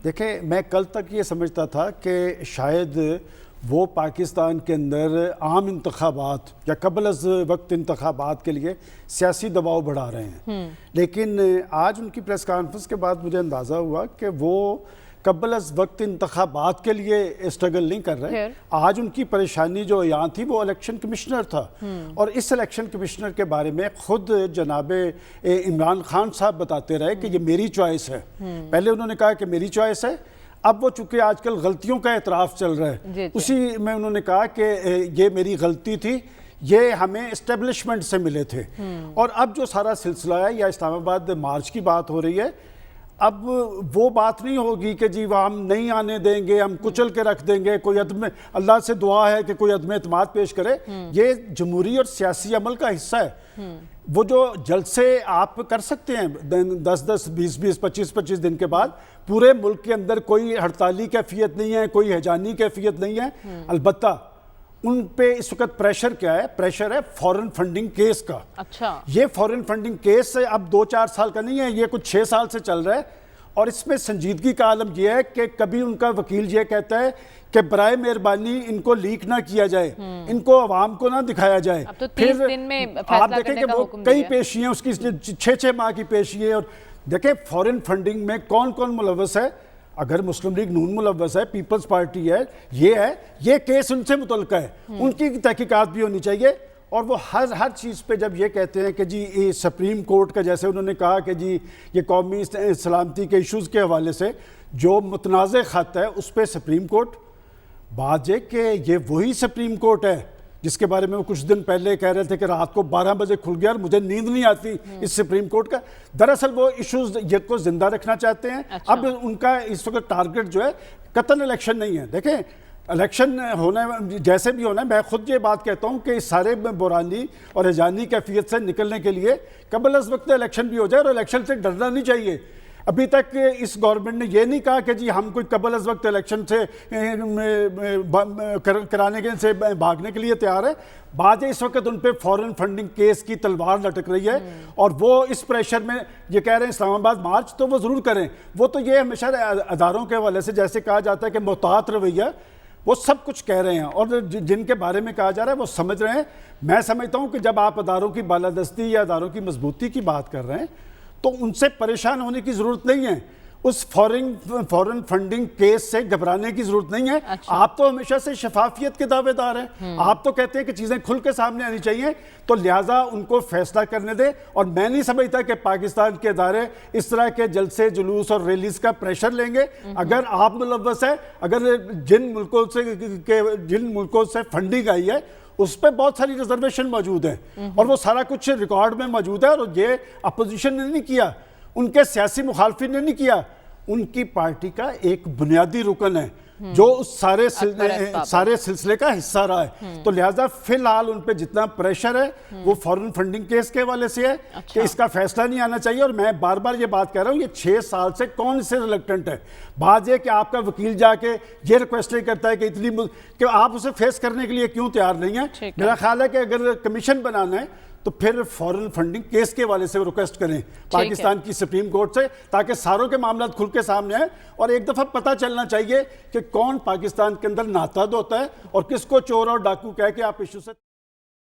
دیکھیں میں کل تک یہ سمجھتا تھا کہ شاید وہ پاکستان کے اندر عام انتخابات یا قبل از وقت انتخابات کے لیے سیاسی دباؤ بڑھا رہے ہیں، لیکن آج ان کی پریس کانفرنس کے بعد مجھے اندازہ ہوا کہ وہ قبل از وقت انتخابات کے لیے اسٹرگل نہیں کر رہے. آج ان کی پریشانی جو یہاں تھی وہ الیکشن کمشنر تھا، اور اس الیکشن کمشنر کے بارے میں خود جناب عمران خان صاحب بتاتے رہے کہ یہ میری چوائس ہے. پہلے انہوں نے کہا کہ میری چوائس ہے، اب وہ چونکہ آج کل غلطیوں کا اعتراف چل رہا ہے، اسی میں انہوں نے کہا کہ یہ میری غلطی تھی، یہ ہمیں اسٹیبلشمنٹ سے ملے تھے. اور اب جو سارا سلسلہ ہے یا اسلام آباد مارچ کی بات ہو رہی ہے، اب وہ بات نہیں ہوگی کہ جی وہ ہم نہیں آنے دیں گے، ہم کچل کے رکھ دیں گے، کوئی عدم اللہ سے دعا ہے کہ کوئی عدم اعتماد پیش کرے. یہ جمہوری اور سیاسی عمل کا حصہ ہے. وہ جو جلسے آپ کر سکتے ہیں 10-10 20-20 25-25 دن کے بعد، پورے ملک کے اندر کوئی ہڑتالی کیفیت نہیں ہے، کوئی ہیجانی کیفیت نہیں ہے. البتہ ان پہ اس وقت پریشر کیا ہے؟ پریشر ہے فورن فنڈنگ کیس کا. یہ فورن فنڈنگ کیس اب 2-4 سال کا نہیں ہے، یہ کچھ 6 سال سے چل رہا ہے. اور اس میں سنجیدگی کا عالم یہ ہے کہ کبھی ان کا وکیل یہ کہتا ہے کہ برائے مہربانی ان کو لیک نہ کیا جائے، ان کو عوام کو نہ دکھایا جائے. پھر آپ دیکھیں کہ وہ کئی پیشی ہیں، اس کی 6 ماہ کی پیشی ہے. اور دیکھیں فورن فنڈنگ میں کون کون ملوث ہے. اگر مسلم لیگ نون ملوث ہے، پیپلز پارٹی ہے، یہ کیس ان سے متعلقہ ہے، ان کی تحقیقات بھی ہونی چاہیے. اور وہ ہر چیز پہ جب یہ کہتے ہیں کہ جی سپریم کورٹ کا، جیسے انہوں نے کہا کہ جی یہ قومی سلامتی کے ایشوز کے حوالے سے جو متنازع خط ہے اس پہ سپریم کورٹ، بات یہ کہ یہ وہی سپریم کورٹ ہے جس کے بارے میں وہ کچھ دن پہلے کہہ رہے تھے کہ رات کو 12 بجے کھل گیا اور مجھے نیند نہیں آتی اس سپریم کورٹ کا. دراصل وہ ایشوز یہ کو زندہ رکھنا چاہتے ہیں. اب ان کا اس وقت ٹارگٹ جو ہے قطعاً الیکشن نہیں ہے. دیکھیں الیکشن ہونا جیسے بھی ہونا ہے، میں خود یہ بات کہتا ہوں کہ اس سارے بحرانی اور ہیجانی کیفیت سے نکلنے کے لیے قبل از وقت الیکشن بھی ہو جائے، اور الیکشن سے ڈرنا نہیں چاہیے. ابھی تک اس گورنمنٹ نے یہ نہیں کہا کہ جی ہم کوئی قبل از وقت الیکشن سے کرانے سے بھاگنے کے لیے تیار ہے. بات ہے اس وقت ان پہ فورن فنڈنگ کیس کی تلوار لٹک رہی ہے، اور وہ اس پریشر میں یہ کہہ رہے ہیں اسلام آباد مارچ تو وہ ضرور کریں. وہ تو یہ ہمیشہ اداروں کے حوالے سے جیسے کہا جاتا ہے کہ محتاط رویہ، وہ سب کچھ کہہ رہے ہیں، اور جن کے بارے میں کہا جا رہا ہے وہ سمجھ رہے ہیں. میں سمجھتا ہوں کہ جب آپ اداروں کی بالادستی یا اداروں کی مضبوطی کی بات کر رہے ہیں تو ان سے پریشان ہونے کی ضرورت نہیں ہے. اس فورن فنڈنگ کیس سے گھبرانے کی ضرورت نہیں ہے. آپ تو ہمیشہ سے شفافیت کے دعوے دار ہیں، آپ تو کہتے ہیں کہ چیزیں کھل کے سامنے آنی چاہیے، تو لہٰذا ان کو فیصلہ کرنے دیں. اور میں نہیں سمجھتا کہ پاکستان کے ادارے اس طرح کے جلسے جلوس اور ریلیز کا پریشر لیں گے. اگر آپ ملوث ہیں، اگر جن ملکوں سے فنڈنگ آئی ہے اس پہ بہت ساری ریزرویشن موجود ہیں، اور وہ سارا کچھ ریکارڈ میں موجود ہے. اور یہ اپوزیشن نے نہیں کیا، ان کے سیاسی مخالفین نے نہیں کیا، ان کی پارٹی کا ایک بنیادی رکن ہے جو اس سارے سلسلے کا حصہ رہا ہے. تو لہٰذا فی الحال ان پہ جتنا پریشر ہے وہ فورن فنڈنگ کیس کے حوالے سے ہے کہ اس کا فیصلہ نہیں آنا چاہیے. اور میں بار بار یہ بات کہہ رہا ہوں، یہ 6 سال سے کون سے ریلیکٹنٹ ہے. بات یہ کہ آپ کا وکیل جا کے یہ ریکویسٹ کرتا ہے کہ آپ اسے فیس کرنے کے لیے کیوں تیار نہیں ہیں. میرا خیال ہے کہ اگر کمیشن بنانا ہے تو پھر فورن فنڈنگ کیس کے حوالے سے ریکویسٹ کریں پاکستان کی سپریم کورٹ سے، تاکہ ساروں کے معاملات کھل کے سامنے آئیں. اور ایک دفعہ پتہ چلنا چاہیے کہ کون پاکستان کے اندر ناتحد ہوتا ہے اور کس کو چور اور ڈاکو کہہ کے آپ ایشو سے